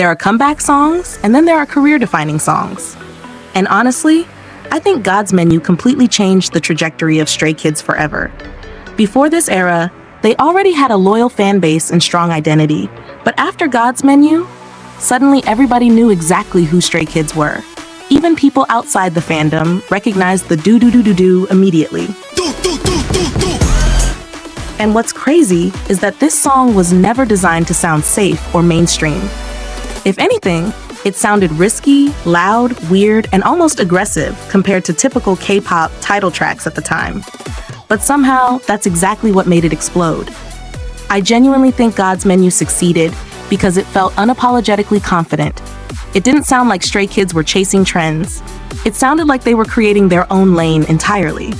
There are comeback songs, and then there are career-defining songs. And honestly, I think God's Menu completely changed the trajectory of Stray Kids forever. Before this era, they already had a loyal fan base and strong identity, but after God's Menu, suddenly everybody knew exactly who Stray Kids were. Even people outside the fandom recognized the do-do-do-do-do immediately. And what's crazy is that this song was never designed to sound safe or mainstream. If anything, it sounded risky, loud, weird, and almost aggressive compared to typical K-pop title tracks at the time. But somehow, that's exactly what made it explode. I genuinely think God's Menu succeeded because it felt unapologetically confident. It didn't sound like Stray Kids were chasing trends. It sounded like they were creating their own lane entirely.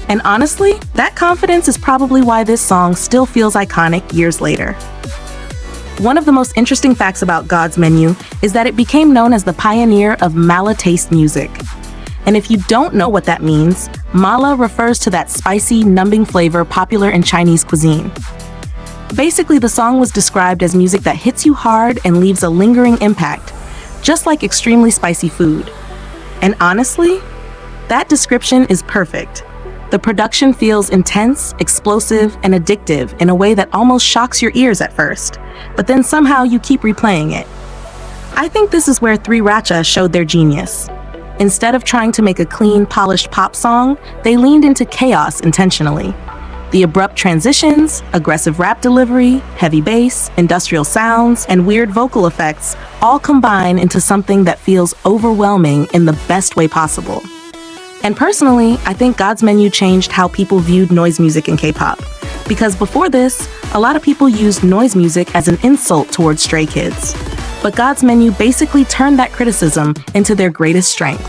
And honestly, that confidence is probably why this song still feels iconic years later. One of the most interesting facts about God's Menu is that it became known as the pioneer of mala taste music. And if you don't know what that means, mala refers to that spicy, numbing flavor popular in Chinese cuisine. Basically, the song was described as music that hits you hard and leaves a lingering impact, just like extremely spicy food. And honestly, that description is perfect. The production feels intense, explosive, and addictive in a way that almost shocks your ears at first, but then somehow you keep replaying it. I think this is where 3RACHA showed their genius. Instead of trying to make a clean, polished pop song, they leaned into chaos intentionally. The abrupt transitions, aggressive rap delivery, heavy bass, industrial sounds, and weird vocal effects all combine into something that feels overwhelming in the best way possible. And personally, I think God's Menu changed how people viewed noise music in K-pop. Because before this, a lot of people used noise music as an insult towards Stray Kids. But God's Menu basically turned that criticism into their greatest strength.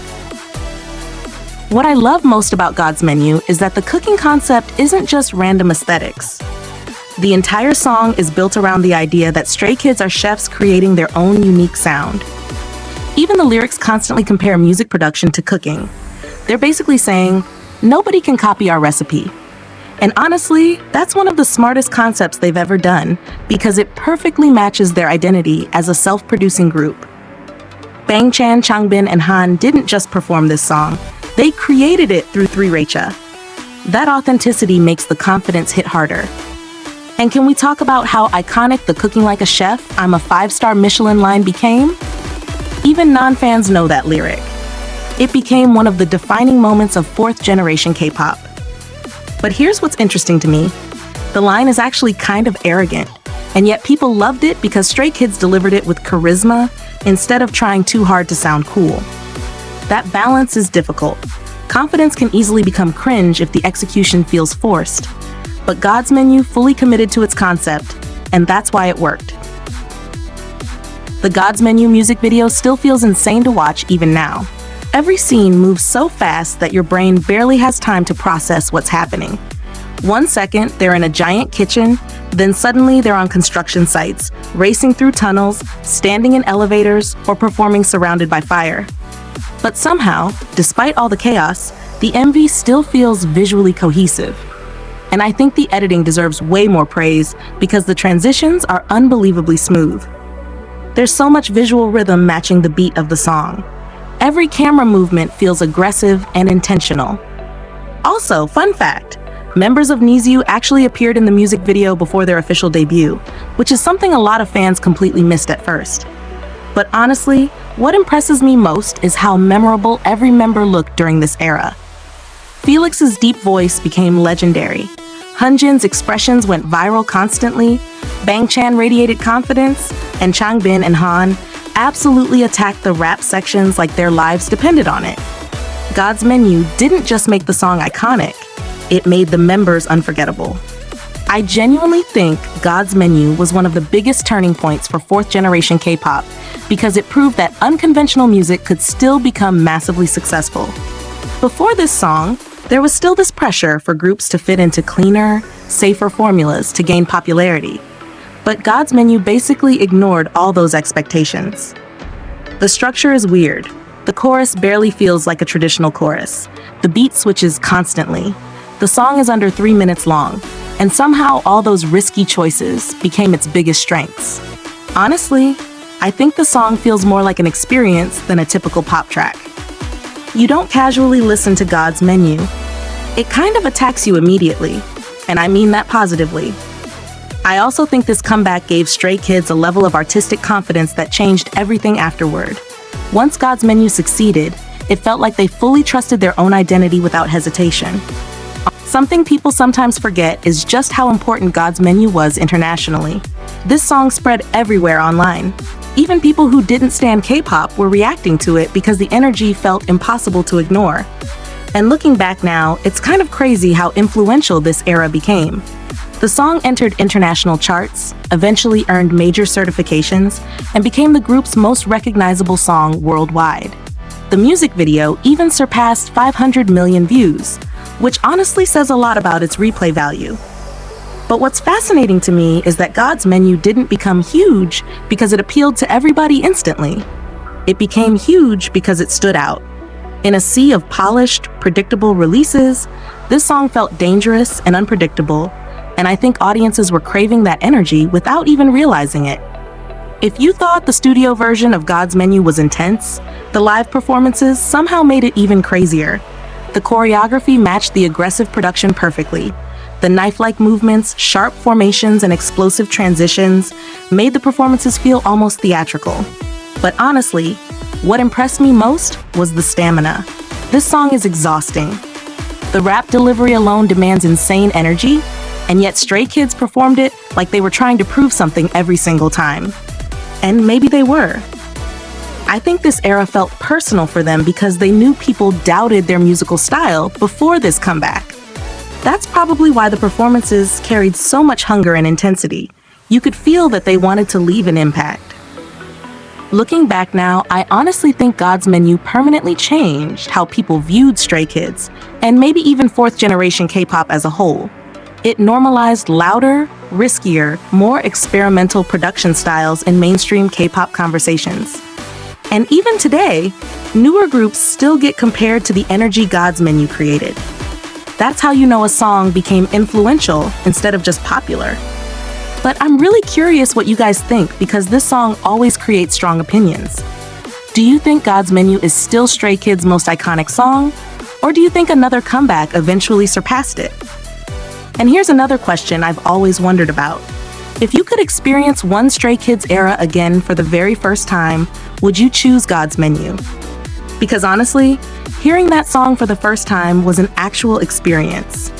What I love most about God's Menu is that the cooking concept isn't just random aesthetics. The entire song is built around the idea that Stray Kids are chefs creating their own unique sound. Even the lyrics constantly compare music production to cooking. They're basically saying, nobody can copy our recipe. And honestly, that's one of the smartest concepts they've ever done because it perfectly matches their identity as a self-producing group. Bang Chan, Changbin, and Han didn't just perform this song, they created it through 3RACHA. That authenticity makes the confidence hit harder. And can we talk about how iconic the cooking like a chef, I'm a 5-star Michelin line became? Even non-fans know that lyric. It became one of the defining moments of 4th generation K-pop. But here's what's interesting to me. The line is actually kind of arrogant, and yet people loved it because Stray Kids delivered it with charisma instead of trying too hard to sound cool. That balance is difficult. Confidence can easily become cringe if the execution feels forced. But God's Menu fully committed to its concept, and that's why it worked. The God's Menu music video still feels insane to watch even now. Every scene moves so fast that your brain barely has time to process what's happening. 1 second, they're in a giant kitchen, then suddenly they're on construction sites, racing through tunnels, standing in elevators, or performing surrounded by fire. But somehow, despite all the chaos, the MV still feels visually cohesive. And I think the editing deserves way more praise because the transitions are unbelievably smooth. There's so much visual rhythm matching the beat of the song. Every camera movement feels aggressive and intentional. Also, fun fact, members of NiziU actually appeared in the music video before their official debut, which is something a lot of fans completely missed at first. But honestly, what impresses me most is how memorable every member looked during this era. Felix's deep voice became legendary. Hunjin's expressions went viral constantly, Bang Chan radiated confidence, and Changbin and Han absolutely attacked the rap sections like their lives depended on it. God's Menu didn't just make the song iconic, it made the members unforgettable. I genuinely think God's Menu was one of the biggest turning points for 4th generation K-pop because it proved that unconventional music could still become massively successful. Before this song, there was still this pressure for groups to fit into cleaner, safer formulas to gain popularity. But God's Menu basically ignored all those expectations. The structure is weird. The chorus barely feels like a traditional chorus. The beat switches constantly. The song is under 3 minutes long, and somehow all those risky choices became its biggest strengths. Honestly, I think the song feels more like an experience than a typical pop track. You don't casually listen to God's Menu. It kind of attacks you immediately, and I mean that positively. I also think this comeback gave Stray Kids a level of artistic confidence that changed everything afterward. Once God's Menu succeeded, it felt like they fully trusted their own identity without hesitation. Something people sometimes forget is just how important God's Menu was internationally. This song spread everywhere online. Even people who didn't stand K-pop were reacting to it because the energy felt impossible to ignore. And looking back now, it's kind of crazy how influential this era became. The song entered international charts, eventually earned major certifications, and became the group's most recognizable song worldwide. The music video even surpassed 500 million views, which honestly says a lot about its replay value. But what's fascinating to me is that God's Menu didn't become huge because it appealed to everybody instantly. It became huge because it stood out. In a sea of polished, predictable releases, this song felt dangerous and unpredictable, and I think audiences were craving that energy without even realizing it. If you thought the studio version of God's Menu was intense, the live performances somehow made it even crazier. The choreography matched the aggressive production perfectly. The knife-like movements, sharp formations, and explosive transitions made the performances feel almost theatrical. But honestly, what impressed me most was the stamina. This song is exhausting. The rap delivery alone demands insane energy, and yet Stray Kids performed it like they were trying to prove something every single time. And maybe they were. I think this era felt personal for them because they knew people doubted their musical style before this comeback. That's probably why the performances carried so much hunger and intensity. You could feel that they wanted to leave an impact. Looking back now, I honestly think God's Menu permanently changed how people viewed Stray Kids, and maybe even fourth-generation K-pop as a whole. It normalized louder, riskier, more experimental production styles in mainstream K-pop conversations. And even today, newer groups still get compared to the energy God's Menu created. That's how you know a song became influential instead of just popular. But I'm really curious what you guys think because this song always creates strong opinions. Do you think God's Menu is still Stray Kids' most iconic song? Or do you think another comeback eventually surpassed it? And here's another question I've always wondered about. If you could experience one Stray Kids era again for the very first time, would you choose God's Menu? Because honestly, hearing that song for the first time was an actual experience.